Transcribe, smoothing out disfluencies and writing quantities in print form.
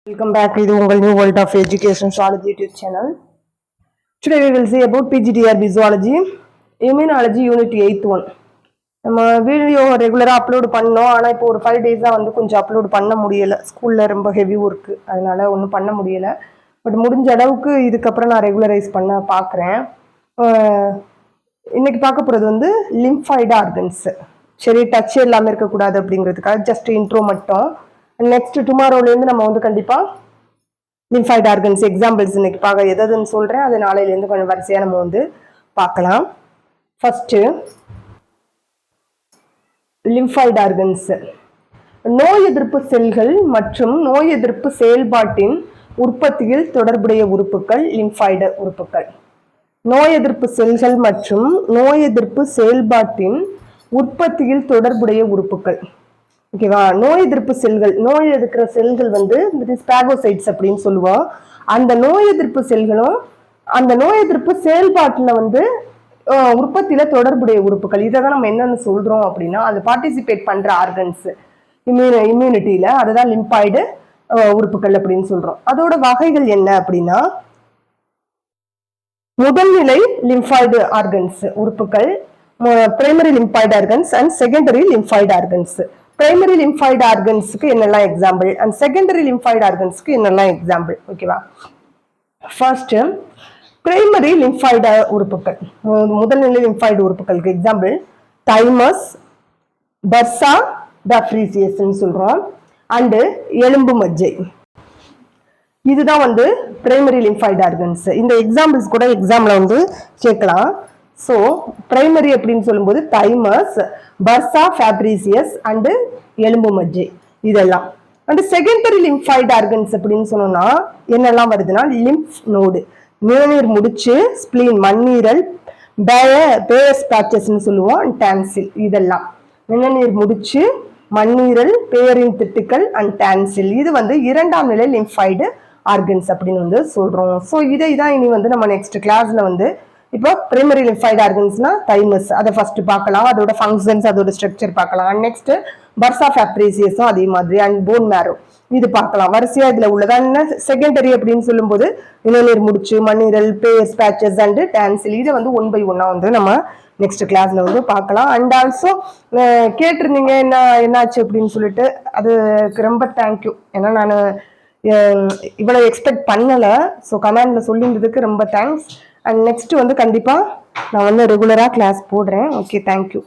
Welcome back to the new world of education zoology YouTube channel. Today we will see about PGDRB zoology, immunology unit 8th one. நம்ம video ரெகுலராக upload பண்ணோம். ஆனால் இப்போ ஒரு 5 days வந்து கொஞ்சம் upload பண்ண முடியலை. ஸ்கூலில் ரொம்ப ஹெவி ஒர்க்கு, அதனால ஒன்றும் பண்ண முடியலை. பட் முடிஞ்ச அளவுக்கு இதுக்கப்புறம் நான் ரெகுலரைஸ் பண்ண பார்க்குறேன். இன்னைக்கு பார்க்க போகிறது வந்து லிம்ஃபாய்டு ஆர்கன்ஸ். சரி, டச் இல்லாமல் இருக்கக்கூடாது அப்படிங்கிறதுக்காக ஜஸ்ட் இன்ட்ரோ மட்டும். நெக்ஸ்ட் டுமாரோலேருந்து நம்ம வந்து கண்டிப்பாக லிம்ஃபாய்டு ஆர்கன்ஸ் எக்ஸாம்பிள்ஸ் இன்னைக்கு பார்க்க எதுன்னு சொல்கிறேன். அது நாளையிலேருந்து கொஞ்சம் வரிசையாக நம்ம வந்து பார்க்கலாம். ஃபர்ஸ்ட்டு லிம்ஃபாய்டு ஆர்கன்ஸ் நோய் எதிர்ப்பு செல்கள் மற்றும் நோய் எதிர்ப்பு செயல்பாட்டின் உற்பத்தியில் தொடர்புடைய உறுப்புகள் லிம்ஃபாய்டு உறுப்புகள். நோய் எதிர்ப்பு செல்கள் மற்றும் நோய் எதிர்ப்பு செயல்பாட்டின் உற்பத்தியில் தொடர்புடைய உறுப்புகள். ஓகேவா? நோய் எதிர்ப்பு செல்கள், நோய் எதிர்க்கிற செல்கள் வந்து ஸ்பாகோசைட்ஸ் அப்படின்னு சொல்லுவோம். அந்த நோய் எதிர்ப்பு செல்களும் அந்த நோய் எதிர்ப்பு செயல்பாட்டில் வந்து உற்பத்தியில தொடர்புடைய உறுப்புகள். இதை தான் நம்ம என்னன்னு சொல்றோம் அப்படின்னா, அது பார்ட்டிசிபேட் பண்ற ஆர்கன்ஸ் இம்யூனிட்டியில, அதுதான் லிம்பாய்டு உறுப்புகள் அப்படின்னு சொல்றோம். அதோட வகைகள் என்ன அப்படின்னா, முதல்நிலை லிம்பாய்டு ஆர்கன்ஸ் உறுப்புகள், primary lymphoid organs and secondary lymphoid organs. Primary lymphoid ஆர்கன்ஸ்க்கு என்னெல்லாம் எக்ஸாம்பிள் அண்ட் செகண்டரி லிம்பாய்டு ஆர்கன்ஸ்க்கு என்னெல்லாம் எக்ஸாம்பிள்? ஓகேவா? ஃபர்ஸ்ட் பிரைமரி லிம்பாய்டு உறுப்புகள், முதல்நிலை லிம்பாய்டு உறுப்புகளுக்கு எக்ஸாம்பிள் தைமஸ், பர்சா டாஃப்ரீசியஸ் சொல்றோம், அண்டு எலும்பு மஜ்ஜை. இதுதான் வந்து பிரைமரி லிம்பாய்டு ஆர்கன்ஸ். இந்த எக்ஸாம்பிள்ஸ் கூட எக்ஸாம்ல வந்து சேர்க்கலாம். ஸோ பிரைமரி அப்படின்னு சொல்லும்போது தைமஸ், பர்சா ஃபேப்ரிசியஸ் அண்டு எலும்பு மஜ்ஜை இதெல்லாம். அண்ட் செகண்டரி லிம்பாய்டு ஆர்கன்ஸ் அப்படின்னு சொன்னோம்னா என்னெல்லாம் வருதுன்னா, லிம்ஃப் நோடு, நிணநீர் முடிச்சு, ஸ்பிளீன் மண்ணீரல், பேயஸ் பேச்சஸ்ன்னு சொல்லுவோம், டான்சில். இதெல்லாம் நிணநீர் முடிச்சு, மண்ணீரல், பேரின் திட்டுக்கள் அண்ட் டான்சில். இது வந்து இரண்டாம் நிலை லிம்பாய்டு ஆர்கன்ஸ் அப்படின்னு வந்து சொல்றோம். ஸோ இதை தான் இனி வந்து நம்ம நெக்ஸ்ட் கிளாஸ்ல வந்து, இப்போ பிரைமரி லிம்பாய்டு ஆர்கன்ஸ்னா தைமஸ், அதை ஃபர்ஸ்ட் பார்க்கலாம், அதோட ஃபங்க்ஷன்ஸ், அதோட ஸ்ட்ரக்சர் பார்க்கலாம். அண்ட் நெக்ஸ்ட் பர்சா ஃபேப்ரிசியஸும் அதே மாதிரி, அண்ட் போன் மேரோ இது பார்க்கலாம். வரிசையா இதுல உள்ளதா. செகண்டரி அப்படின்னு சொல்லும்போது நிணநீர் முடிச்சு, மண்ணீரல், பேயஸ் பேச்சஸ் அண்ட் டான்சில். இதை வந்து 1 by 1 வந்து நம்ம நெக்ஸ்ட் கிளாஸ்ல வந்து பார்க்கலாம். அண்ட் ஆல்சோ கேட்டிருந்தீங்க என்னாச்சு அப்படின்னு சொல்லிட்டு, அதுக்கு ரொம்ப தேங்க்யூ. ஏன்னா நான் இவ்வளவு எக்ஸ்பெக்ட் பண்ணல. ஸோ கமெண்ட்ல சொல்லியிருந்ததுக்கு ரொம்ப தேங்க்ஸ். அண்ட் நெக்ஸ்ட் வந்து கண்டிப்பா நான் வந்து ரெகுலரா கிளாஸ் போடுறேன். Okay, thank you.